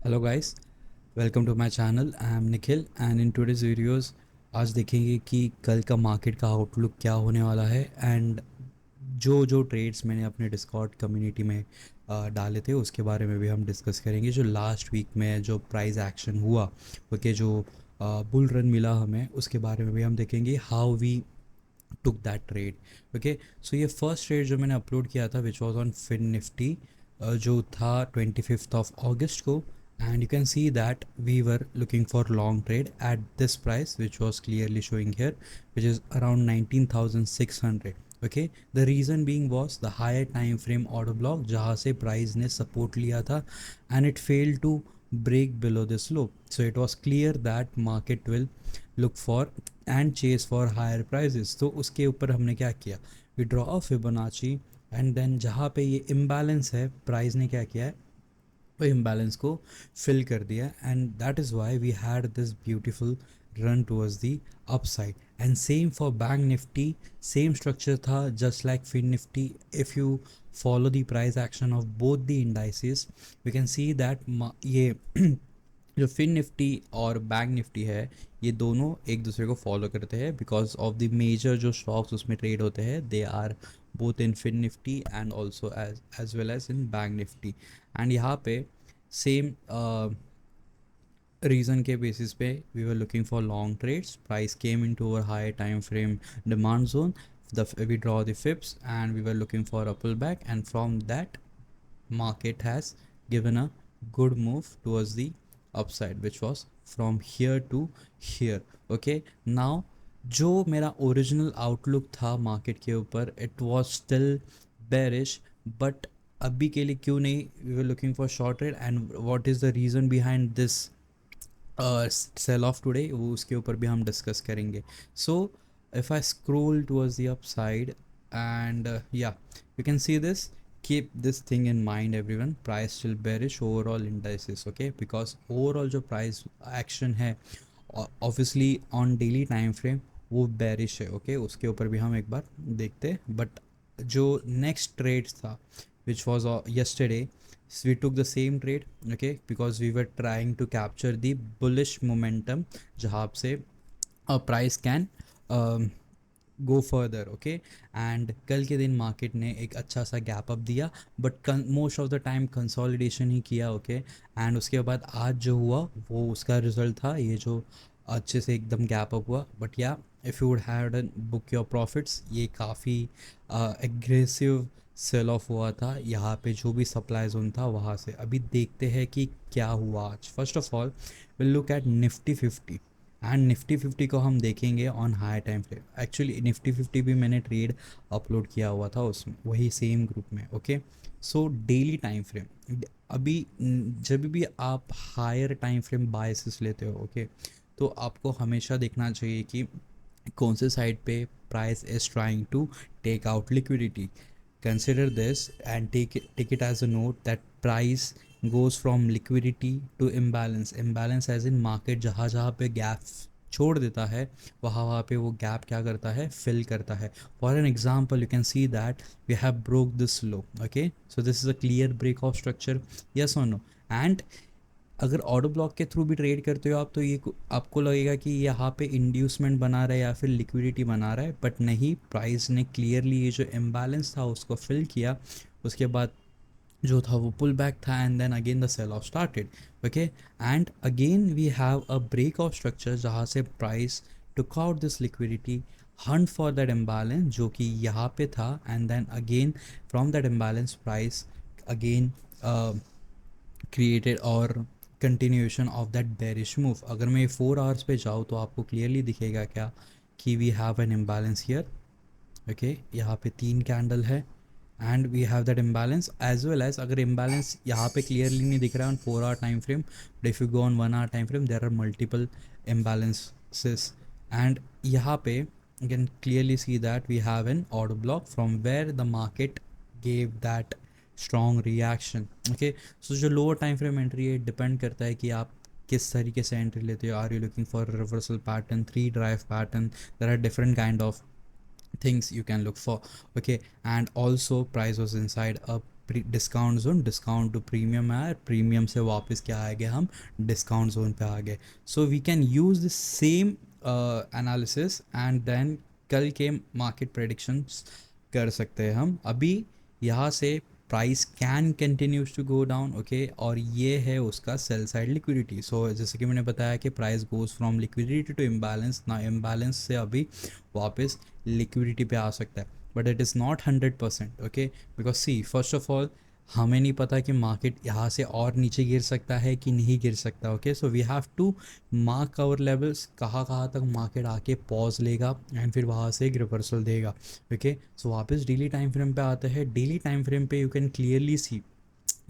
Hello guys, welcome to my channel. I am Nikhil and in today's videos आज देखेंगे कि कल का मार्केट का आउटलुक क्या होने वाला है एंड जो जो ट्रेड्स मैंने अपने डिस्कॉर्ड कम्युनिटी में डाले थे उसके बारे में भी हम डिस्कस करेंगे। जो लास्ट वीक में जो प्राइस एक्शन हुआ, ओके, जो बुल रन मिला हमें, उसके बारे में भी हम देखेंगे how we took that trade. Okay, so ये फर्स्ट ट्रेड जो मैंने अपलोड किया था which was on Fin Nifty, जो था 25th of August को, and you can see that we were looking for long trade at this price which was clearly showing here, which is around 19,600. okay, the reason being was the higher time frame order block जहाँ से price ने support लिया था and it failed to break below this low, so it was clear that market will look for and chase for higher prices. तो उसके ऊपर हमने क्या किया, we draw a Fibonacci and then जहाँ पे ये imbalance है प्राइस ने क्या किया है, वो इम्बैलेंस को फिल कर दिया and that is why we had this beautiful run towards the upside. And same for bank Nifty, same structure था just like Fin Nifty. If you follow the price action of both the indices we can see that ये जो Fin Nifty और bank Nifty है, ये दोनों एक दूसरे को फॉलो करते हैं बिकॉज ऑफ द मेजर जो स्टॉक्स उसमें ट्रेड होते हैं, they are both in Fin Nifty and also as well as in bank Nifty. And यहाँ पे सेम रीज़न के बेसिस पे we were looking for long trades, price came into our high time frame demand zone, we draw the fips and we were looking for a pullback, and from that market has given a good move towards the upside which was from here to here. okay, now जो मेरा original outlook था market के ऊपर, it was still bearish, but अभी के लिए क्यों नहीं we were looking for short trade and what is the reason behind this sell off today, वो उसके ऊपर भी हम डिस्कस करेंगे। So if I scroll towards the upside and या you can see this, keep this thing in mind everyone, price still bearish overall indices, okay, because overall जो price action है obviously on daily time frame वो bearish है। okay, उसके ऊपर भी हम एक बार देखते हैं, but जो next trade था which was yesterday, so we took the same trade, okay, because we were trying to capture the bullish momentum जहाँ से price can go further. Okay, and कल के दिन मार्केट ने एक अच्छा सा गैप अप दिया, but most of the time consolidation ही किया। ओके, एंड उसके बाद आज जो हुआ वो उसका रिजल्ट था ये जो अच्छे से एकदम गैप अप हुआ। बट या if you would have book your profits, ये काफ़ी एग्रेसिव सेल ऑफ हुआ था यहाँ पे, जो भी सप्लाई जोन था वहाँ से। अभी देखते हैं कि क्या हुआ आज। First of all will look at Nifty 50 and Nifty 50 को हम देखेंगे on high time frame. Actually Nifty 50 भी मैंने ट्रेड अपलोड किया हुआ था उसमें, वही सेम ग्रुप में। Okay, so daily time frame, अभी जब भी आप हायर टाइम फ्रेम बायसेस लेते हो, ओके, तो आपको हमेशा देखना चाहिए कि कौन से साइड पे price is trying to take out liquidity. consider this and take it as a note that price goes from liquidity to imbalance as in market जहाँ जहाँ पे गैप छोड़ देता है वहाँ वहाँ पे वो गैप क्या करता है, फिल करता है। For an example you can see that we have broke this low. Okay, so this is a clear break of structure, yes और नो। एंड अगर ऑर्डर ब्लॉक के थ्रू भी ट्रेड करते हो आप, तो ये आपको लगेगा कि यहाँ पे इंड्यूसमेंट बना रहा है या फिर लिक्विडिटी बना रहा है, बट नहीं, प्राइस ने क्लियरली ये जो इम्बैलेंस था उसको फिल किया। उसके बाद जो था वो पुल बैक था and then again the sell off started. Okay, and again we have a break of structure जहाँ से price took out this liquidity, hunt for that imbalance जो कि यहाँ पे था, and then again from that imbalance price again created और continuation of that bearish move. अगर मैं 4 आवर्स पे जाऊँ तो आपको क्लियरली दिखेगा क्या कि we have an imbalance here. Okay, यहाँ पे 3 कैंडल है and we have that imbalance as well as, अगर इम्बैलेंस यहाँ पे क्लियरली नहीं दिख रहा है on 4 hour time frame, but if you go on 1 hour time frame there are multiple imbalances. And यहाँ पे you can clearly see that we have an order block from where the market gave that strong reaction. okay, so जो lower time frame entry है depend करता है कि आप किस तरीके से एंट्री लेते हो। Are you looking for reversal pattern, 3 drive pattern, there are different kind of things you can look for। okay, and also price was inside a discount zone, discount to premium आया, premium से वापस क्या आ गए हम, discount zone पे आ गए. So we can use the same analysis and then कल के मार्केट प्रेडिक्शंस कर सकते हैं हम. अभी यहाँ से price can continues to go down, okay, और ये है उसका सेल साइड लिक्विडिटी. सो जैसे कि मैंने बताया कि price goes from liquidity to imbalance. ना इम्बैलेंस से अभी वापस लिक्विडिटी पे आ सकता है, but it is not 100%, okay, because see first of all हमें नहीं पता कि मार्केट यहाँ से और नीचे गिर सकता है कि नहीं गिर सकता, okay. So we have to mark our levels, कहाँ कहाँ तक मार्केट आके पॉज लेगा एंड फिर वहाँ से एक रिवर्सल देगा, ओके. सो वापस डेली टाइम फ्रेम पे आते हैं. डेली टाइम फ्रेम पे यू कैन क्लियरली सी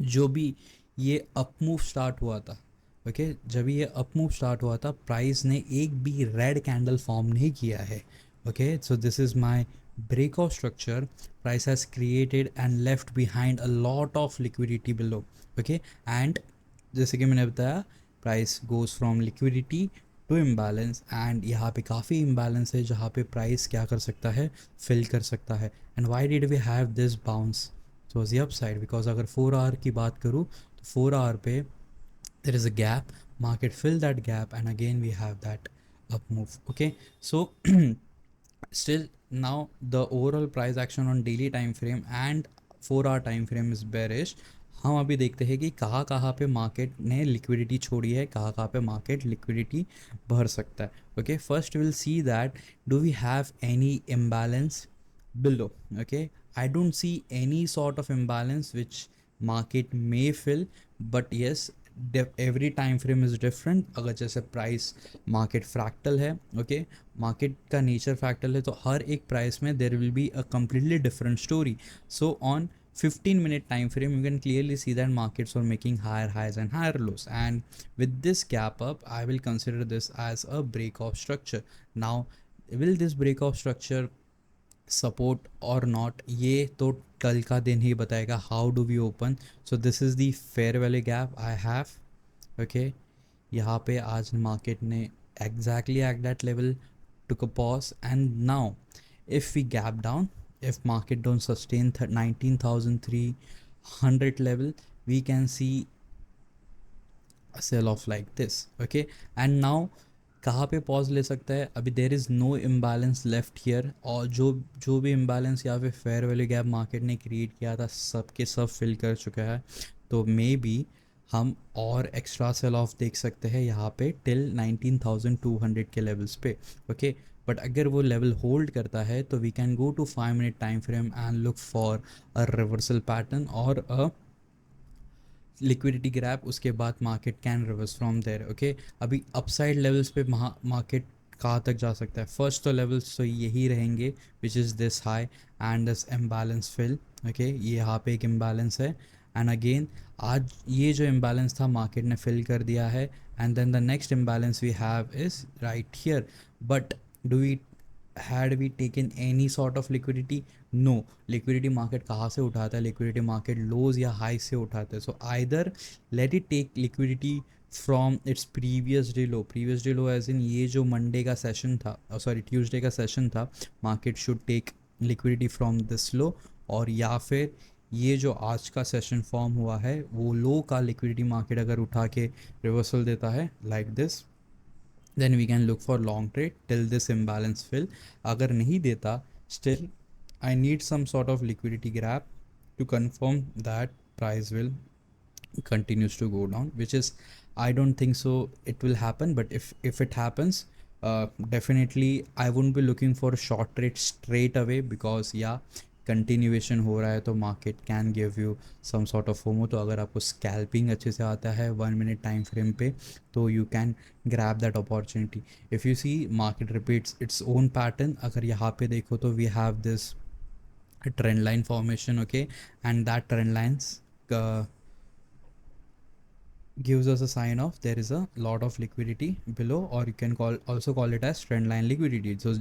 जो भी ये अप मूव स्टार्ट हुआ था, ओके, जब ये अप मूव स्टार्ट हुआ था प्राइस ने एक भी रेड कैंडल फॉर्म नहीं किया है, okay. So this is my breakout structure. Price has created and left behind a lot of liquidity below, okay. And जैसे कि मैंने बताया price goes from liquidity to imbalance, and यहाँ पे काफ़ी इम्बैलेंस है जहाँ पे प्राइस क्या कर सकता है, फिल कर सकता है. And why did we have this bounce, so the upside, because अगर 4 आवर की बात करूँ तो 4 आवर पे there is a gap, market fill that gap, and again we have that up move, okay. So still now the overall price action on daily time frame and 4 hour time frame is bearish. हम अभी देखते हैं कि कहाँ कहाँ पे market ने liquidity छोड़ी है, कहाँ कहाँ पे मार्केट लिक्विडिटी भर सकता है, okay. First will see that do we have any imbalance below, okay. I don't see any sort of imbalance which market may fill, but yes, every time frame is different. अगर जैसे price market fractal है, okay, market का nature fractal है, तो हर एक price में there will be a completely different story. So on 15-minute time frame you can clearly see that markets are making higher highs and higher lows, and with this gap up I will consider this as a breakout structure. Now will this breakout structure support और not, ये तो कल का दिन ही बताएगा. How do we open, so this is the fair value gap I have, okay. यहाँ पे आज मार्केट ने exactly at that level took a pause, and now if we gap down, if market don't sustain 19,300 level, we can see a sell off like this, okay. And now कहाँ पे pause ले सकता है, अभी there is no imbalance left here, और जो जो भी इम्बैलेंस या फिर फेयर वैल्यू गैप मार्केट ने क्रिएट किया था सब के सब फिल कर चुका है. तो मे बी हम और एक्स्ट्रा सेल ऑफ देख सकते हैं यहाँ पे टिल 19,200 के लेवल्स पे, ओके. बट अगर वो लेवल होल्ड करता है तो we can go to 5 minute time frame and look for a reversal pattern और अ लिक्विडिटी ग्रैप. उसके बाद market can reverse from there, okay. अभी अपसाइड लेवल्स पे मार्केट कहाँ तक जा सकता है, फर्स्ट तो लेवल्स तो यही रहेंगे which is this high and this imbalance fill, okay. ये यहाँ पे एक इम्बैलेंस है, एंड अगेन आज ये जो इम्बैलेंस था मार्केट ने फिल कर दिया है, and then the next imbalance we have is right here. But do we had we taken any sort of liquidity, no. liquidity market कहाँ से उठाता है, liquidity market lows या highs से उठाता है. so either let it take liquidity from its previous day low as in ये जो मंडे का सेशन था, सॉरी ट्यूसडे का सेशन था, market should take liquidity from this low, और या फिर ये जो आज का सेशन फॉर्म हुआ है वो लो का लिक्विडिटी मार्केट अगर उठा के रिवर्सल देता है like this, then we can look for long trade till this imbalance fill. अगर नहीं देता, still I need some sort of liquidity grab to confirm that price will continues to go down, which is I don't think so it will happen, but if it happens, definitely I won't be looking for short trade straight away, because yeah, continuation हो रहा है तो market can give you some sort of FOMO. तो अगर आपको scalping अच्छे से आता है 1 minute टाइम फ्रेम पे तो you can grab that opportunity. If you see market repeats its own pattern, अगर यहाँ पे देखो तो we have this trend line formation, okay, and that trend lines gives us a sign of there is a lot of liquidity below, or you can also call it as trend line liquidity. So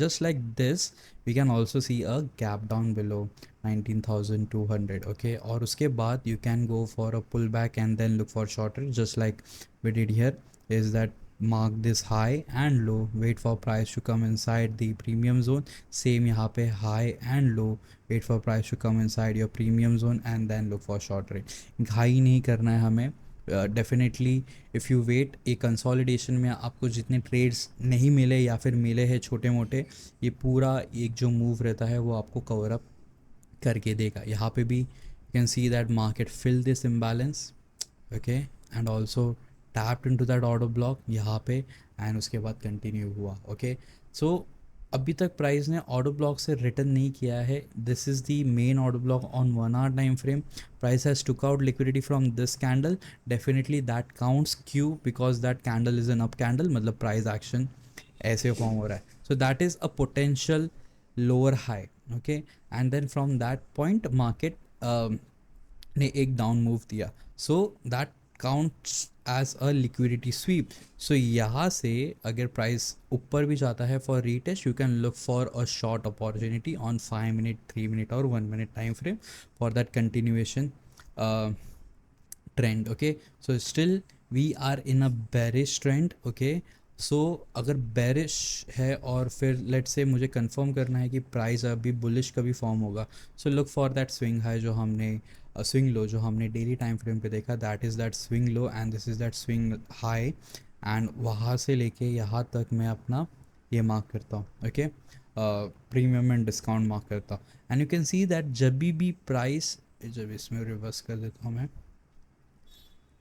just like this we can also see a gap down below 19,200, okay. और उसके बाद you can go for a pullback and then look for shorter, just like we did here, is that mark this high and low, wait for price to come inside the premium zone. Same यहाँ पे high and low, wait for price to come inside your premium zone and then look for short trade. High नहीं करना है हमें. Definitely if you wait, एक consolidation में आपको जितने ट्रेड्स नहीं मिले या फिर मिले हैं छोटे मोटे, ये पूरा एक जो मूव रहता है वो आपको कवर अप करके देगा. यहाँ पे भी you can see that market fill this imbalance, okay, and also tapped into that order block यहाँ पे, एंड उसके बाद कंटिन्यू हुआ. ओके, सो अभी तक प्राइस ने ऑर्डर ब्लॉक से रिटर्न नहीं किया है. This is the main order block on 1 hour time frame. Price has took out liquidity from this candle. Definitely that counts क्यू because that candle is an up candle, मतलब price action ऐसे form हो रहा है. So that is a potential lower high. Okay, and then from that point market ने एक down move दिया. So that counts as a liquidity sweep. So यहाँ से अगर प्राइस ऊपर भी जाता है for retest, you can look for a short opportunity on 5 minute, 3 minute और 1 minute time frame for that continuation trend. Okay, so still we are in a bearish trend. Okay, so अगर bearish है और फिर late से मुझे confirm करना है कि प्राइस अभी बुलिश कभी फॉर्म होगा, so look for that swing high जो हमने स्विंग लो जो हमने डेली टाइम फ्रेम पे देखा, that is that swing low and this is that swing high. And वहाँ से लेके यहाँ तक मैं अपना ये मार्क करता हूँ. Okay, premium and discount mark करता हूँ. And you can see that जब भी प्राइस, जब इसमें रिवर्स कर देता हूँ मैं,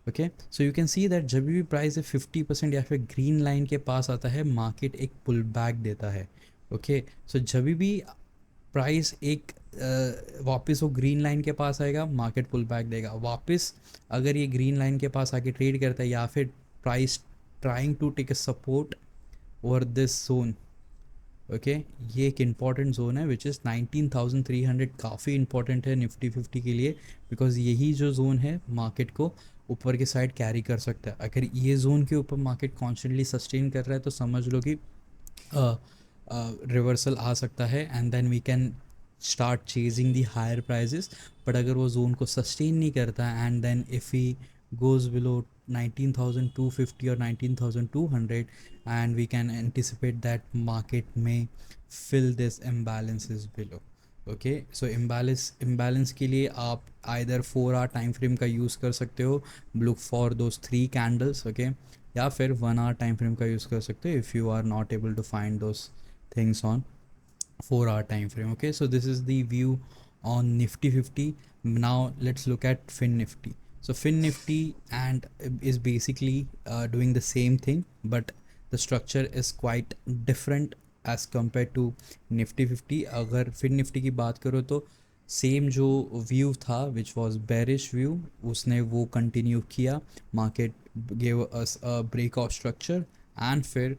okay, so you can see that जब भी प्राइस 50% या फिर ग्रीन लाइन के पास आता है, मार्केट एक पुल बैक देता है. ओके, सो जब भी प्राइस एक वापस वो ग्रीन लाइन के पास आएगा, मार्केट पुल बैक देगा वापस. अगर ये ग्रीन लाइन के पास आके ट्रेड करता है या फिर price trying to take a support over this zone, okay, ये एक इम्पॉर्टेंट जोन है विच इज़ 19,300. काफ़ी इंपॉर्टेंट है निफ्टी 50 के लिए, बिकॉज यही जो जोन है मार्केट को ऊपर के साइड कैरी कर सकता है. अगर ये जोन के ऊपर मार्केट कॉन्स्टेंटली सस्टेन कर रहा है तो समझ लो कि रिवर्सल आ सकता है and then we can start chasing the higher prices. But अगर वो जोन को सस्टेन नहीं करता and then if he goes below 19,250 or 19,200, and we can anticipate that market may fill this imbalances below. Okay, so imbalance के लिए आप either 4 hour time frame का use कर सकते हो, look for those 3 candles. Okay, या फिर 1 hour time frame का यूज़ कर सकते हो if you are not able to find those things on 4 hour time frame. Okay, so this is the view on Nifty 50. Now let's look at Fin Nifty. So Fin Nifty and is basically doing the same thing, but the structure is quite different as compared to Nifty 50. अगर Fin Nifty की बात करो तो same जो view था which was bearish view, उसने वो continue किया. Market gave us a break of structure and फिर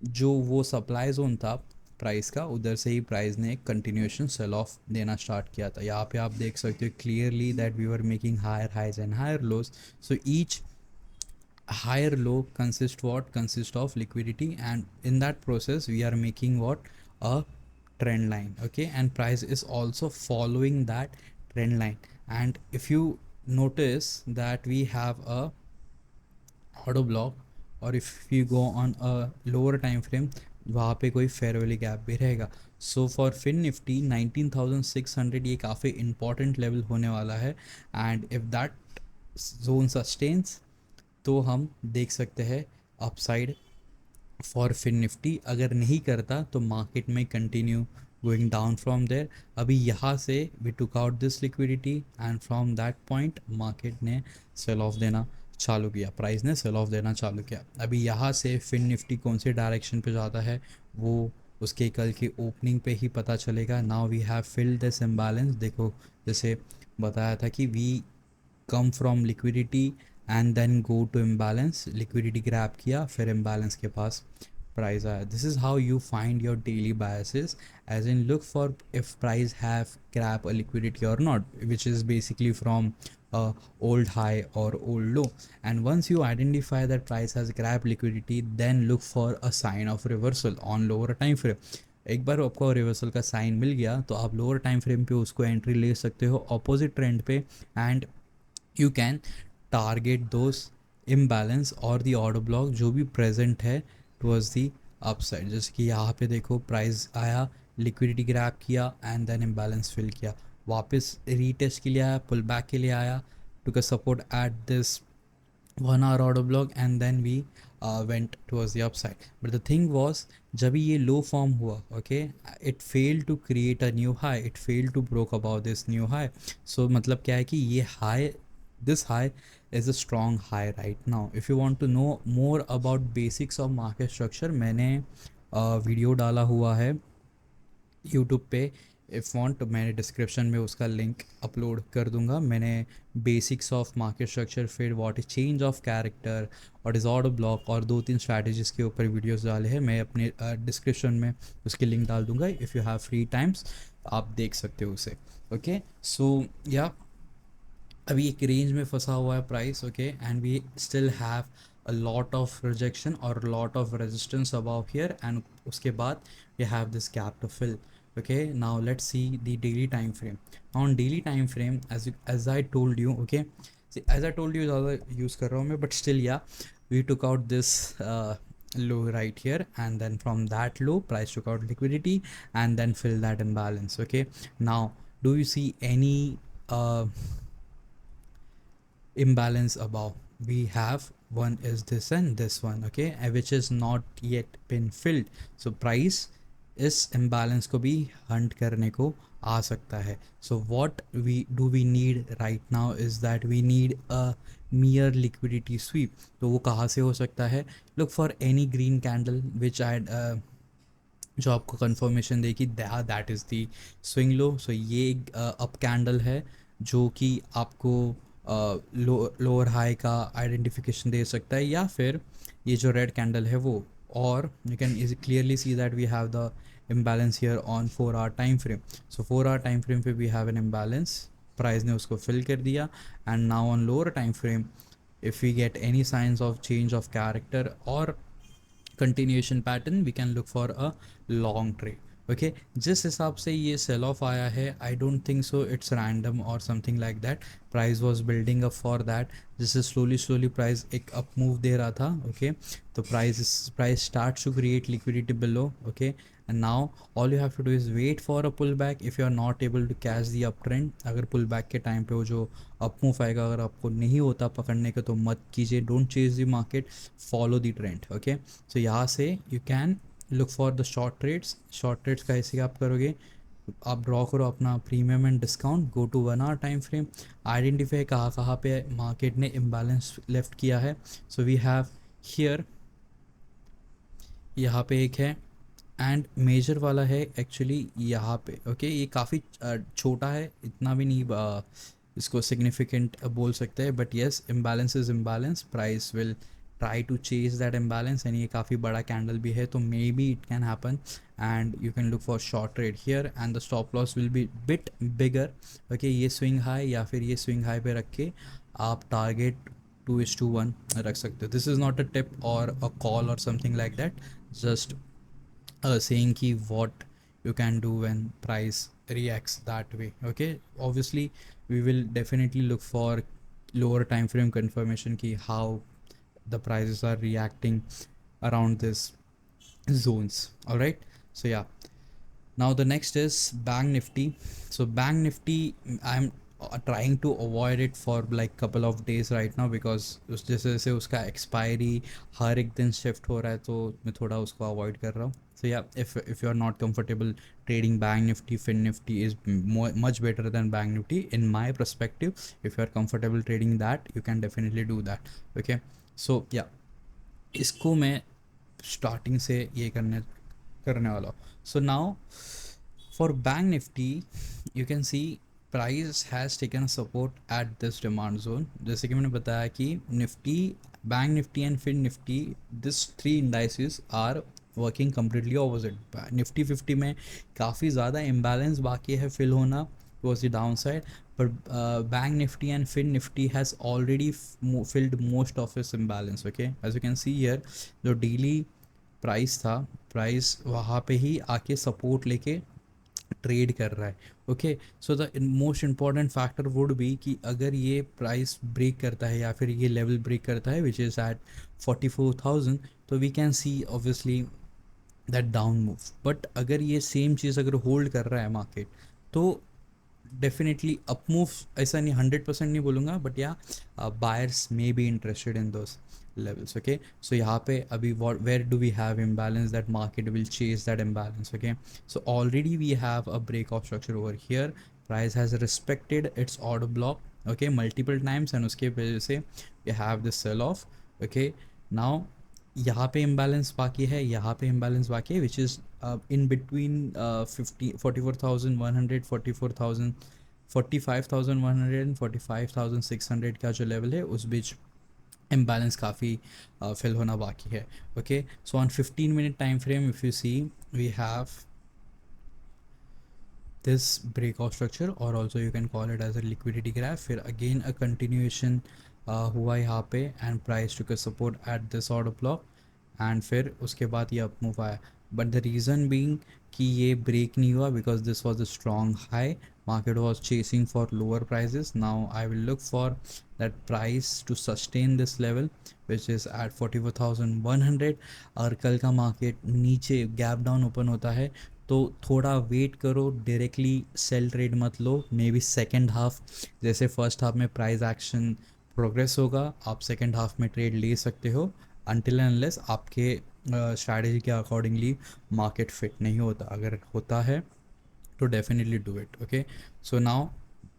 जो वो सप्लाई जोन था प्राइस का, उधर से ही प्राइस ने एक कंटिन्यूएशन सेल ऑफ देना स्टार्ट किया था. यहाँ पे आप देख सकते हो clearly that we were making higher highs and higher lows. So each higher low consist of liquidity, and in that process we are making what, a trend line. Okay, and price is also following that trend line. And if you notice that we have a ऑटो block, और if you go on a lower time frame वहाँ पे कोई fair valley gap भी रहेगा. So for fin Nifty 19,600 ये काफ़ी important level होने वाला है. And if that zone sustains तो हम देख सकते हैं अपसाइड फॉर फिन निफ्टी. अगर नहीं करता तो मार्केट में continue going down from there. अभी यहाँ से we took out this liquidity and from that point market ने सेल ऑफ देना चालू किया, प्राइस ने सेल ऑफ देना चालू किया. अभी यहाँ से फिन निफ्टी कौन से डायरेक्शन पे जाता है वो उसके कल की ओपनिंग पे ही पता चलेगा. Now we have filled this imbalance. देखो जैसे बताया था कि we come from liquidity and then go to imbalance. Liquidity grab किया, फिर इम्बैलेंस के पास प्राइस आया. This is how you find your daily biases, as in look for if price have grab a liquidity or not, which is basically from old high or old low. And once you identify that price has grab liquidity, then look for a sign of reversal on lower time frame. एक बार आपको reversal का sign मिल गया तो आप lower time frame पे उसको entry ले सकते हो अपोजिट ट्रेंड पे, and you can target those imbalance और दी ऑर्डर ब्लॉक जो भी प्रेजेंट है टुवर्ड्स दी अपसाइड। जैसे कि यहाँ पे देखो प्राइस आया, लिक्विडिटी ग्रैब किया एंड देन इम्बैलेंस फिल किया, वापस रीटेस्ट के लिए आया, पुल बैक के लिए आया, took a support at this 1 hour order block and then we went towards the upside. But the thing was, जब ये low form हुआ, okay, it failed to create a new high, it failed to broke about this new high. So मतलब क्या है कि ये high, this high is a strong high right now. If you want to know more about basics of market structure, मैंने video डाला हुआ है YouTube पे, इफ़ वांट मैंने डिस्क्रिप्शन में उसका लिंक अपलोड कर दूंगा। मैंने बेसिक्स ऑफ मार्केट स्ट्रक्चर, फिर what is change of character, what is order block और 2-3 स्ट्रैटेजीज़ के ऊपर वीडियोस डाले हैं। मैं अपने डिस्क्रिप्शन में उसके लिंक डाल दूंगा। If you have free times आप देख सकते हो उसे। ओके, सो या अभी एक रेंज में फंसा हुआ है price, okay, and we still have a lot of rejection और lot of resistance above here, and उसके बाद we have this gap to fill. Okay, now let's see the daily time frame. On daily time frame, as I told you, okay, see, as I told you ज़्यादा use कर रहा हूँ मैं, but still yeah, we took out this low right here, and then from that low price took out liquidity and then fill that imbalance. Okay, now do you see any uh, imbalance above? We have one is this and this one, okay, which is not yet been filled. So price इस imbalance को भी hunt करने को आ सकता है. So what we need right now is that we need a mere liquidity sweep. तो वो कहाँ से हो सकता है? Look for any green candle which I जो आपको कंफर्मेशन देगी that is the swing low. So ये अप कैंडल है जो कि आपको लोअर हाई का आइडेंटिफिकेशन दे सकता है, या फिर ये जो रेड कैंडल है वो. और you can is clearly see that we have the imbalance here on 4 hour time frame. So 4 hour time frame पे we have an imbalance, price ने उसको फिल कर दिया. And now on lower time frame if we get any signs of change of character or continuation pattern, we can look for a long trade. Okay, जिस हिसाब से ये cell off आया है, I don't think so it's random और something like that. Price was building up for that. जिससे slowly price एक up move दे रहा था. ओके, तो price start to create liquidity below. Okay, and now all you have to do is wait for a pullback if you are not able to catch the uptrend. अगर pull back के time पे वो जो up move आएगा अगर आपको नहीं होता पकड़ने का तो मत कीजिए. Don't chase the market, follow the trend. Okay, so यहाँ से you can look for the short trades. Short trades कैसे आप करोगे? आप ड्रॉ करो अपना premium and discount, go to 1 hour time frame, identify कहाँ पे मार्केट ने इम्बैलेंस लेफ्ट किया है. सो वी हैव हियर, यहाँ पे एक है एंड मेजर वाला है एक्चुअली यहाँ पे. ओके, ये काफ़ी छोटा है, इतना भी नहीं इसको सिग्निफिकेंट बोल सकते हैं, but yes, imbalance is imbalance. Price will try to chase that imbalance, and ये काफ़ी बड़ा कैंडल भी है, तो maybe it can happen. And you can look for short trade here and the stop loss will be bit bigger. Okay, ये swing high या फिर ये स्विंग हाई पे रख के आप टारगेट 2:1 रख सकते हो. This is not a tip और अ कॉल और something like that, just saying ki what you can do when price reacts that way. Okay, obviously we will definitely look for lower time frame confirmation ki how the prices are reacting around this zones. All right, so yeah, now the next is bank nifty. So bank nifty, I'm trying to avoid it for like couple of days right now because उस जैसे से उसका expiry हर एक दिन shift हो रहा है, तो मैं थोड़ा उसको अवॉइड कर रहा हूँ. So yeah, if you are not comfortable trading bank nifty, fin nifty is much better than bank nifty in my perspective. If you are comfortable trading that, you can definitely do that. Okay, so yeah, इसको मैं starting से ये करने वाला हूँ. So now for bank nifty you can see price has taken support at this demand zone. जैसे कि मैंने बताया कि Nifty, bank Nifty and fin Nifty, this 3 indices are working completely opposite. Nifty 50 में काफ़ी ज़्यादा इम्बैलेंस बाकी है फिल होना टुवर्ड्स द डाउन साइड, पर bank Nifty and fin Nifty has already filled most of its imbalance. Okay, as you can see here, जो daily price था, प्राइस वहाँ पे ही आके सपोर्ट लेके ट्रेड कर रहा है। Okay, so the most important factor would be कि अगर ये प्राइस ब्रेक करता है या फिर ये लेवल ब्रेक करता है विच इज़ एट 44,000, तो we can see obviously that down move. But अगर ये सेम चीज़ अगर होल्ड कर रहा है मार्केट, तो डेफिनेटली अप मूव, ऐसा नहीं 100% नहीं बोलूँगा, बट या buyers may be interested in those levels. Okay, so यहाँ पे अभी what, where do we have imbalance, that market will chase that imbalance. Okay, so already we have a breakout structure over here, price has respected its order block, okay, multiple times, and उसके वजह से we have the sell off. Okay, now यहाँ पे imbalance बाकी है, यहाँ पे imbalance बाकी है, which is in between 44,100, 44,000, 45,100 and 45,600 का जो लेवल है उस बीच imbalance काफ़ी fill होना बाकी है. Okay, so on 15-minute time frame, if you see, we have this breakout structure, or also you can call it as a liquidity graph. फिर again a continuation हुआ यहाँ पे, and price took a support at this order block, and फिर उसके बाद ये up move आया. But the reason being कि ये break नहीं हुआ because this was a strong high, market was chasing for lower prices. Now I will look for that price to sustain this level which is at 44,100. और कल का market नीचे gap down open होता है तो थोड़ा वेट करो, directly sell trade मत लो. मे बी सेकेंड हाफ, जैसे फर्स्ट हाफ में प्राइस एक्शन प्रोग्रेस होगा, आप सेकेंड हाफ में ट्रेड ले सकते हो, अनटिल एंड अनलेस आपके स्ट्रैटेजी के अकॉर्डिंगली मार्केट फिट नहीं होता. अगर होता है तो definitely do it. Okay, so now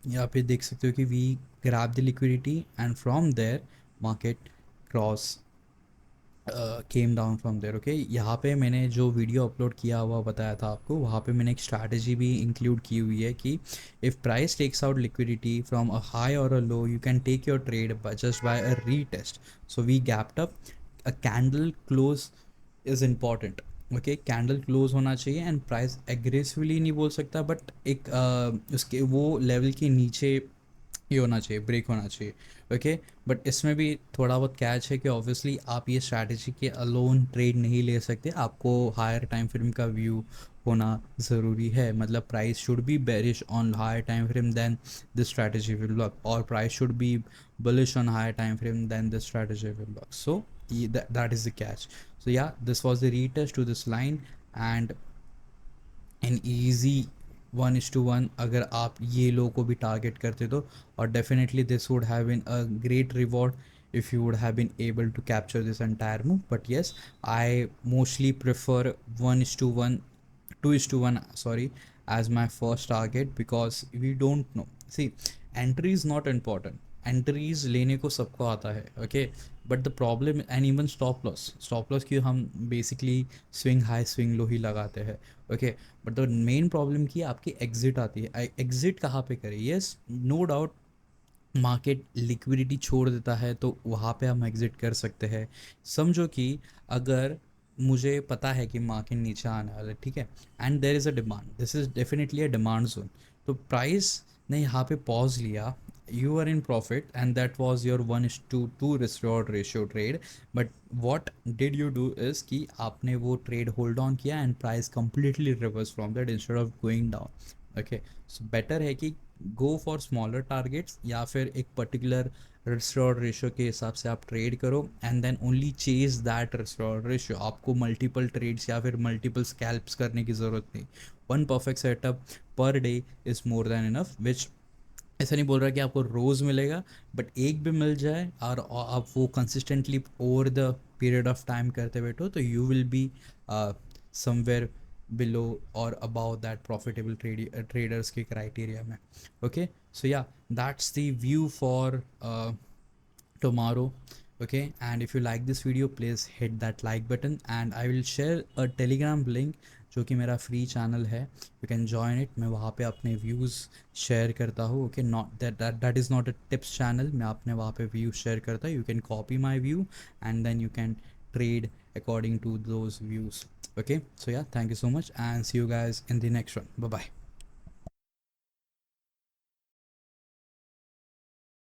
यहाँ पे देख सकते हो कि we grab the liquidity and from there market cross came down from there. Okay, यहाँ पे मैंने जो वीडियो अपलोड किया हुआ बताया था आपको, वहाँ पे मैंने एक स्ट्रैटेजी भी इंक्लूड की हुई है कि if price takes out liquidity from a high और a low, you can take your trade just by a retest. So we gapped up, a candle close is important. Okay, candle close होना चाहिए and price aggressively नहीं बोल सकता, but एक उसके वो level के नीचे ये होना चाहिए, ब्रेक होना चाहिए. ओके, बट इसमें भी थोड़ा बहुत कैच है कि ऑब्वियसली आप ये स्ट्रैटेजी के अलोन ट्रेड नहीं ले सकते, आपको हायर टाइम फ्रेम का व्यू होना ज़रूरी है. मतलब price should be bearish on higher time frame then this strategy will work, और price should be bullish on higher time frame then this strategy will work. So that is the catch. So yeah, this was the retest to this line and an easy 1:1 अगर आप ये लो को भी target करते तो, और definitely this would have been a great reward if you would have been able to capture this entire move. But yes, I mostly prefer 1:1, 2:1, sorry, as my first target because we don't know. See, entry is not important, entries लेने को सबको आता है. Okay, but the problem, and even stop loss की हम basically swing high swing low ही लगाते हैं. Okay, but the main problem की आपकी एग्जिट आती है. एग्जिट कहाँ पे करें? Yes, no doubt market liquidity छोड़ देता है तो वहाँ पे हम एग्ज़िट कर सकते हैं. समझो कि अगर मुझे पता है कि मार्केट नीचे आने वाला है, ठीक है, and there is a demand, this is definitely a demand zone, तो प्राइस ने यहाँ पे पॉज लिया, you are in profit and that was your 1:2 risk reward ratio trade. But what did you do is कि आपने वो trade hold on किया and price completely reversed from that instead of going down. Okay, so better है कि go for smaller targets या फिर एक particular risk reward ratio के हिसाब से आप ट्रेड करो and then only chase that risk reward ratio. आपको multiple trades या फिर multiple scalps करने की ज़रूरत नहीं. One perfect setup per day is more than enough, which ऐसा नहीं बोल रहा कि आपको रोज़ मिलेगा, बट एक भी मिल जाए और आप वो consistently over the period of time करते बैठो तो you will be somewhere below और अबाउ दैट प्रॉफिटेबल ट्रेडर्स के क्राइटेरिया में. ओके, सो या that's the view for tomorrow. Okay, and if you like this video, please hit that like button and I will share a telegram link जो कि मेरा free channel है. You can join it. मैं वहाँ पे अपने views share करता हूँ. Okay, not that is not a tips channel. मैं अपने वहाँ पे व्यूज़ शेयर करता हूँ. You can copy my view and then you can trade according to those views. Okay, so yeah, thank you so much and see you guys in the next one. Bye bye.